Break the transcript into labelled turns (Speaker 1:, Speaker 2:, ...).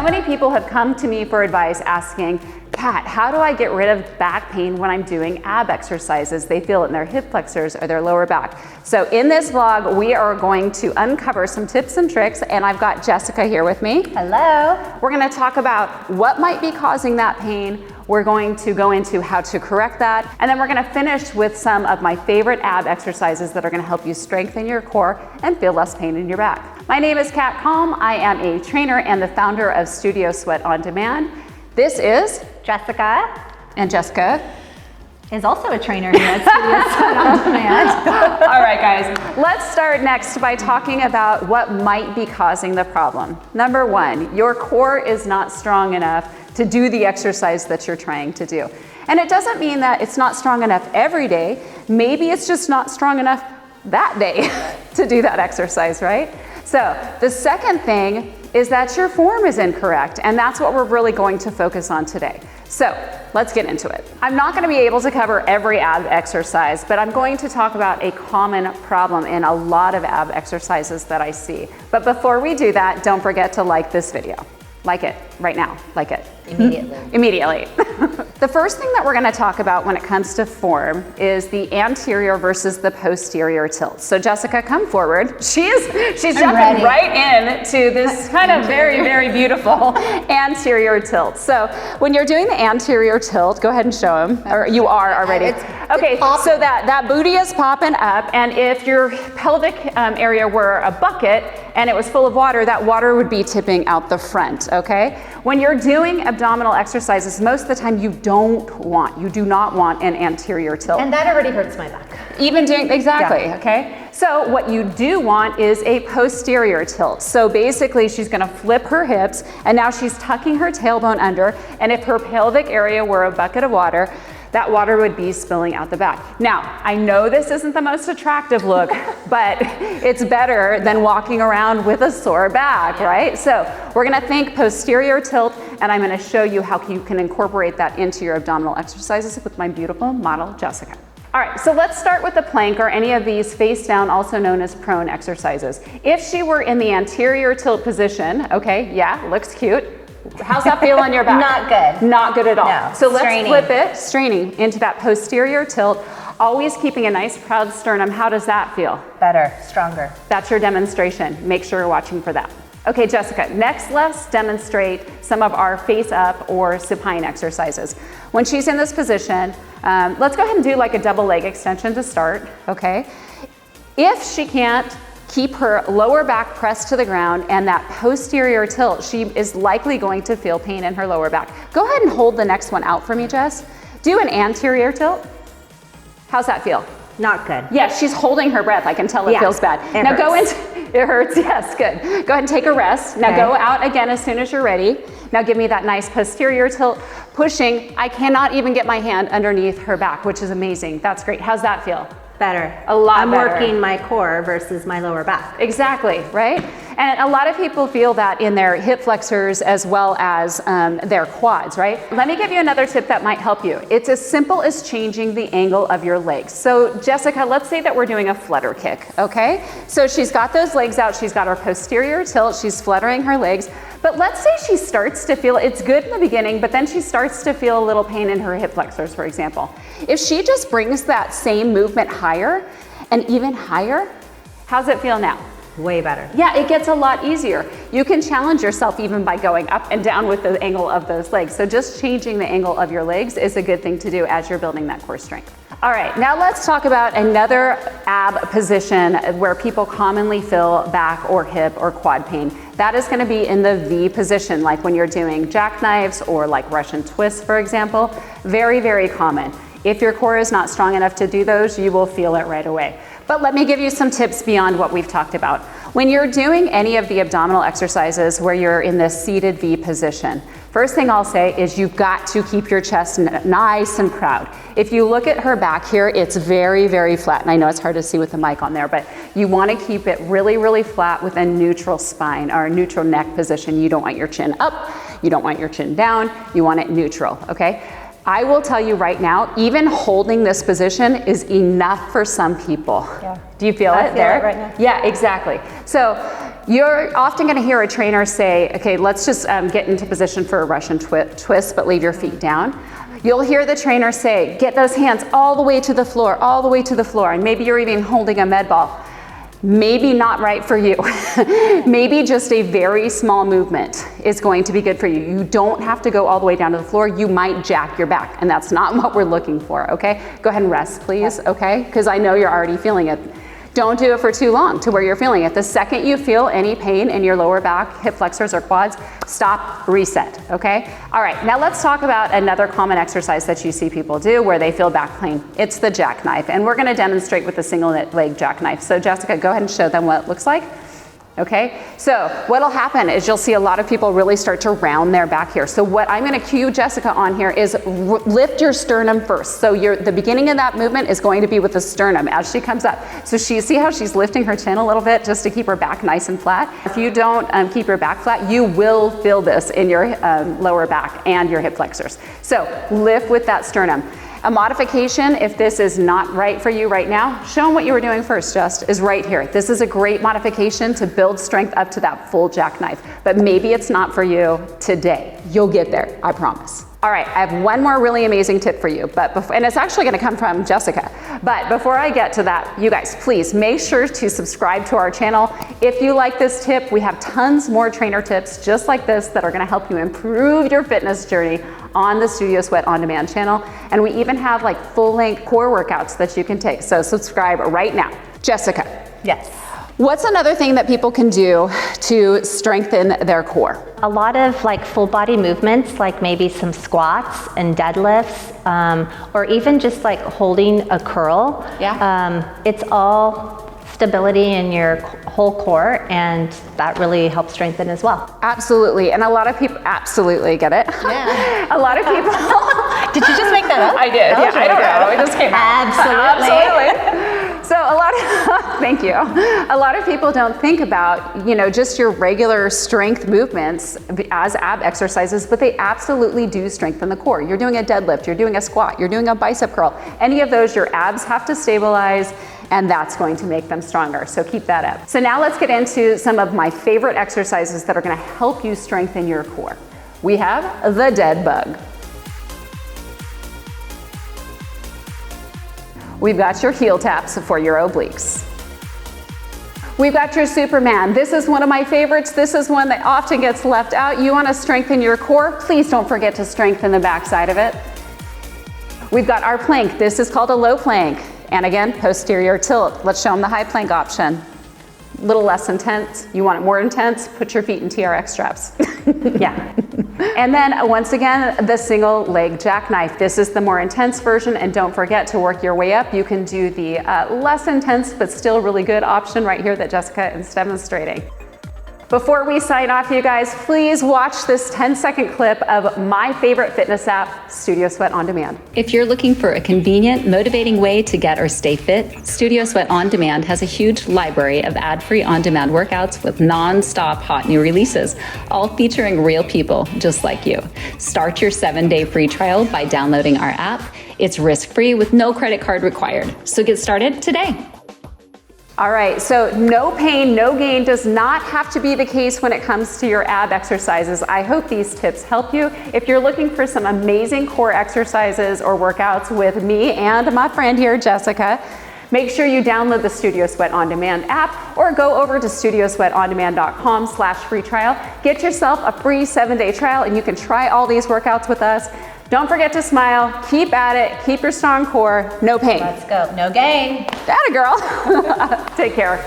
Speaker 1: So many people have come to me for advice asking, Kat, how do I get rid of back pain when I'm doing ab exercises? They feel it in their hip flexors or their lower back. So in this vlog, we are going to uncover some tips and tricks, and I've got Jessica here with me.
Speaker 2: Hello.
Speaker 1: We're gonna talk about what might be causing that pain. We're going to go into how to correct that, and then we're gonna finish with some of my favorite ab exercises that are gonna help you strengthen your core and feel less pain in your back. My name is Kat Calm. I am a trainer and the founder of Studio Sweat On Demand. This is
Speaker 2: Jessica.
Speaker 1: And Jessica
Speaker 2: is also a trainer here at Studio Sweat On Demand.
Speaker 1: All right, guys, let's start next by talking about what might be causing the problem. Number one, your core is not strong enough to do the exercise that you're trying to do. And it doesn't mean that it's not strong enough every day. Maybe it's just not strong enough that day to do that exercise, right? So the second thing is that your form is incorrect, and that's what we're really going to focus on today. So let's get into it. I'm not going to be able to cover every ab exercise, but I'm going to talk about a common problem in a lot of ab exercises that I see. But before we do that, don't forget to like this video. Like it right now, like it.
Speaker 2: Immediately.
Speaker 1: Immediately. The first thing that we're going to talk about when it comes to form is the anterior versus the posterior tilt. So Jessica, come forward. She's jumping right into this kind of very beautiful anterior tilt. So when you're doing the anterior tilt, go ahead and show them, or you are already. Okay, so that booty is popping up, and if your pelvic area were a bucket and it was full of water, that water would be tipping out the front, okay? When you're doing abdominal exercises, most of the time you do not want an anterior tilt.
Speaker 2: And that already hurts my back.
Speaker 1: Even doing, exactly, okay? So what you do want is a posterior tilt. So basically she's gonna flip her hips, and now she's tucking her tailbone under, and if her pelvic area were a bucket of water, that water would be spilling out the back. Now, I know this isn't the most attractive look, but it's better than walking around with a sore back, right? So we're gonna think posterior tilt, and I'm gonna show you how you can incorporate that into your abdominal exercises with my beautiful model, Jessica. All right, so let's start with the plank or any of these face down, also known as prone exercises. If she were in the anterior tilt position, okay, yeah, looks cute. How's that feel on your back?
Speaker 2: Not good.
Speaker 1: Not good at all.
Speaker 2: No,
Speaker 1: so let's
Speaker 2: straining.
Speaker 1: flip it, straining into that posterior tilt, always keeping a nice proud sternum. How does that feel?
Speaker 2: Better, stronger.
Speaker 1: That's your demonstration. Make sure you're watching for that. Okay, Jessica, next let's demonstrate some of our face up or supine exercises. When she's in this position, let's go ahead and do like a double leg extension to start, okay? If she can't keep her lower back pressed to the ground and that posterior tilt, she is likely going to feel pain in her lower back. Go ahead and hold the next one out for me, Jess. Do an anterior tilt. How's that feel?
Speaker 2: Not good.
Speaker 1: Yeah, she's holding her breath. I can tell it feels bad. Now go into, it hurts, yes, good. Go ahead and take a rest. Now go out again as soon as you're ready. Now give me that nice posterior tilt, pushing. I cannot even get my hand underneath her back, which is amazing. That's great. How's that feel?
Speaker 2: Better.
Speaker 1: A lot better.
Speaker 2: I'm working my core versus my lower back.
Speaker 1: Exactly, right? And a lot of people feel that in their hip flexors as well as their quads, right? Let me give you another tip that might help you. It's as simple as changing the angle of your legs. So Jessica, let's say that we're doing a flutter kick, okay? So she's got those legs out, she's got her posterior tilt, she's fluttering her legs, but let's say she starts to feel, it's good in the beginning, but then she starts to feel a little pain in her hip flexors, for example. If she just brings that same movement higher and even higher, how's it feel now?
Speaker 2: Way better.
Speaker 1: Yeah, it gets a lot easier. You can challenge yourself even by going up and down with the angle of those legs. So just changing the angle of your legs is a good thing to do as you're building that core strength. All right, now let's talk about another ab position where people commonly feel back or hip or quad pain. That is gonna be in the V position, like when you're doing jackknives or like Russian twists, for example. Very common. If your core is not strong enough to do those, you will feel it right away. But let me give you some tips beyond what we've talked about. When you're doing any of the abdominal exercises where you're in this seated V position, first thing I'll say is you've got to keep your chest nice and proud. If you look at her back here, it's very flat. And I know it's hard to see with the mic on there, but you want to keep it really flat with a neutral spine or a neutral neck position. You don't want your chin up, you don't want your chin down, you want it neutral, okay? I will tell you right now, even holding this position is enough for some people.
Speaker 2: Yeah.
Speaker 1: Do you feel it
Speaker 2: I feel
Speaker 1: there?
Speaker 2: it right now.
Speaker 1: Yeah, exactly. So you're often going to hear a trainer say, okay, let's just get into position for a Russian twist, but leave your feet down. You'll hear the trainer say, get those hands all the way to the floor, all the way to the floor, and maybe you're even holding a med ball. Maybe not right for you. Maybe just a very small movement is going to be good for you. You don't have to go all the way down to the floor. You might jack your back, and that's not what we're looking for, okay? Go ahead and rest, please, okay? Because I know you're already feeling it. Don't do it for too long to where you're feeling it. The second you feel any pain in your lower back, hip flexors or quads, stop, reset, okay? All right, now let's talk about another common exercise that you see people do where they feel back pain. It's the jackknife, and we're gonna demonstrate with the single leg jackknife. So Jessica, go ahead and show them what it looks like. Okay, so what'll happen is you'll see a lot of people really start to round their back here. So what I'm gonna cue Jessica on here is lift your sternum first. So the beginning of that movement is going to be with the sternum as she comes up. So see how she's lifting her chin a little bit just to keep her back nice and flat. If you don't keep your back flat, you will feel this in your lower back and your hip flexors. So lift with that sternum. A modification, if this is not right for you right now, show them what you were doing first, Just, is right here. This is a great modification to build strength up to that full jackknife, but maybe it's not for you today. You'll get there, I promise. All right, I have one more really amazing tip for you, and it's actually gonna come from Jessica. But before I get to that, you guys, please make sure to subscribe to our channel. If you like this tip, we have tons more trainer tips just like this that are gonna help you improve your fitness journey on the Studio Sweat On Demand channel. And we even have like full-length core workouts that you can take. So subscribe right now. Jessica.
Speaker 2: Yes.
Speaker 1: What's another thing that people can do to strengthen their core?
Speaker 2: A lot of like full body movements, like maybe some squats and deadlifts, or even just like holding a curl.
Speaker 1: Yeah.
Speaker 2: It's all stability in your whole core, and that really helps strengthen as well.
Speaker 1: Absolutely, and a lot of people absolutely get it. Yeah. A lot of people.
Speaker 2: Did you just make that up?
Speaker 1: I did. Yeah, I don't know. It just came out.
Speaker 2: Absolutely.
Speaker 1: So a lot of, thank you. A lot of people don't think about, just your regular strength movements as ab exercises, but they absolutely do strengthen the core. You're doing a deadlift, you're doing a squat, you're doing a bicep curl. Any of those, your abs have to stabilize, and that's going to make them stronger. So keep that up. So now let's get into some of my favorite exercises that are gonna help you strengthen your core. We have the dead bug. We've got your heel taps for your obliques. We've got your Superman. This is one of my favorites. This is one that often gets left out. You want to strengthen your core? Please don't forget to strengthen the back side of it. We've got our plank. This is called a low plank. And again, posterior tilt. Let's show them the high plank option. A little less intense. You want it more intense? Put your feet in TRX straps.
Speaker 2: Yeah.
Speaker 1: And then once again, the single leg jackknife. This is the more intense version, and don't forget to work your way up. You can do the less intense but still really good option right here that Jessica is demonstrating. Before we sign off, you guys, please watch this 10-second clip of my favorite fitness app, Studio Sweat On Demand.
Speaker 3: If you're looking for a convenient, motivating way to get or stay fit, Studio Sweat On Demand has a huge library of ad-free on-demand workouts with non-stop hot new releases, all featuring real people just like you. Start your 7-day free trial by downloading our app. It's risk-free with no credit card required. So get started today.
Speaker 1: All right, so no pain, no gain does not have to be the case when it comes to your ab exercises. I hope these tips help you. If you're looking for some amazing core exercises or workouts with me and my friend here, Jessica, make sure you download the Studio Sweat On Demand app or go over to studiosweatondemand.com/free trial. Get yourself a free 7-day trial and you can try all these workouts with us. Don't forget to smile, keep at it, keep your strong core, no pain.
Speaker 2: Let's go. No gain.
Speaker 1: Atta girl. Take care.